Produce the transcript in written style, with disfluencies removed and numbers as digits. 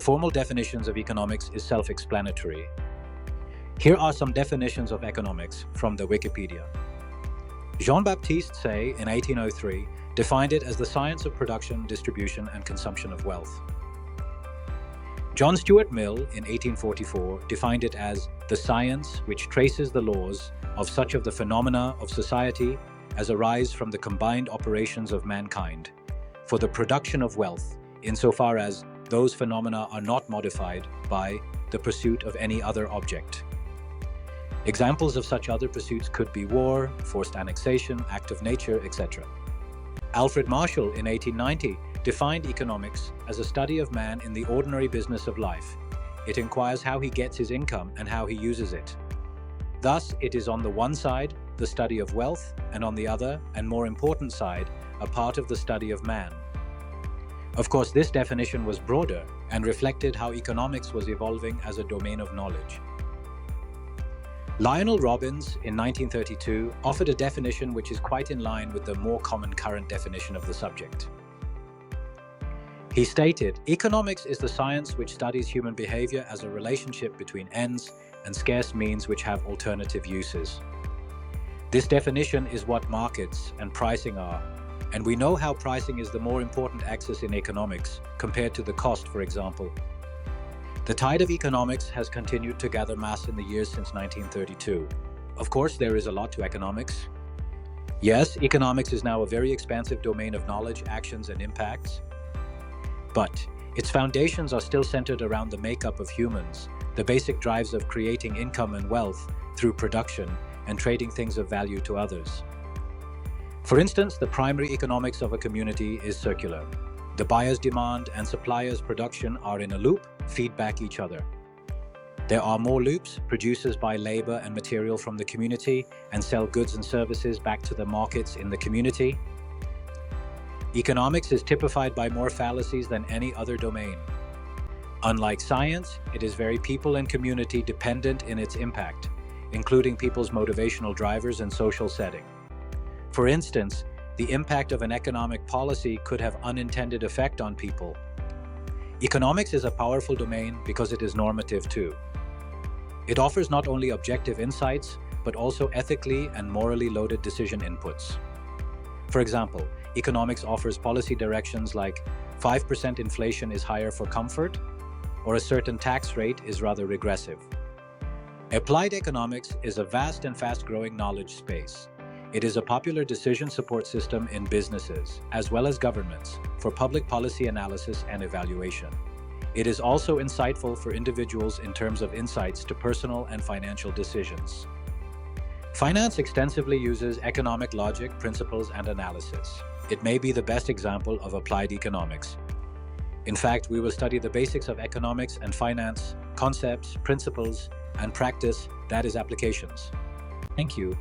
Formal definitions of economics is self-explanatory. Here are some definitions of economics from the Wikipedia. Jean-Baptiste Say, in 1803, defined it as the science of production, distribution, and consumption of wealth. John Stuart Mill, in 1844, defined it as the science which traces the laws of such of the phenomena of society as arise from the combined operations of mankind, for the production of wealth, insofar as those phenomena are not modified by the pursuit of any other object. Examples of such other pursuits could be war, forced annexation, act of nature, etc. Alfred Marshall, in 1890, defined economics as a study of man in the ordinary business of life. It inquires how he gets his income and how he uses it. Thus, it is on the one side the study of wealth, and on the other, and more important side, a part of the study of man. Of course, this definition was broader and reflected how economics was evolving as a domain of knowledge. Lionel Robbins, in 1932, offered a definition which is quite in line with the more common current definition of the subject. He stated, "Economics is the science which studies human behavior as a relationship between ends and scarce means which have alternative uses." This definition is what markets and pricing are, and we know how pricing is the more important axis in economics compared to the cost, for example. The tide of economics has continued to gather mass in the years since 1932. Of course, there is a lot to economics. Yes, economics is now a very expansive domain of knowledge, actions, and impacts. But its foundations are still centered around the makeup of humans, the basic drives of creating income and wealth through production and trading things of value to others. For instance, the primary economics of a community is circular. The buyer's demand and supplier's production are in a loop, feed back each other. There are more loops, producers buy labor and material from the community and sell goods and services back to the markets in the community. Economics is typified by more fallacies than any other domain. Unlike science, it is very people and community dependent in its impact, including people's motivational drivers and social setting. For instance, the impact of an economic policy could have unintended effect on people. Economics is a powerful domain because it is normative too. It offers not only objective insights, but also ethically and morally loaded decision inputs. For example, economics offers policy directions like 5% inflation is higher for comfort, or a certain tax rate is rather regressive. Applied economics is a vast and fast-growing knowledge space. It is a popular decision support system in businesses, as well as governments, for public policy analysis and evaluation. It is also insightful for individuals in terms of insights to personal and financial decisions. Finance extensively uses economic logic, principles, and analysis. It may be the best example of applied economics. In fact, we will study the basics of economics and finance, concepts, principles, and practice, that is applications. Thank you.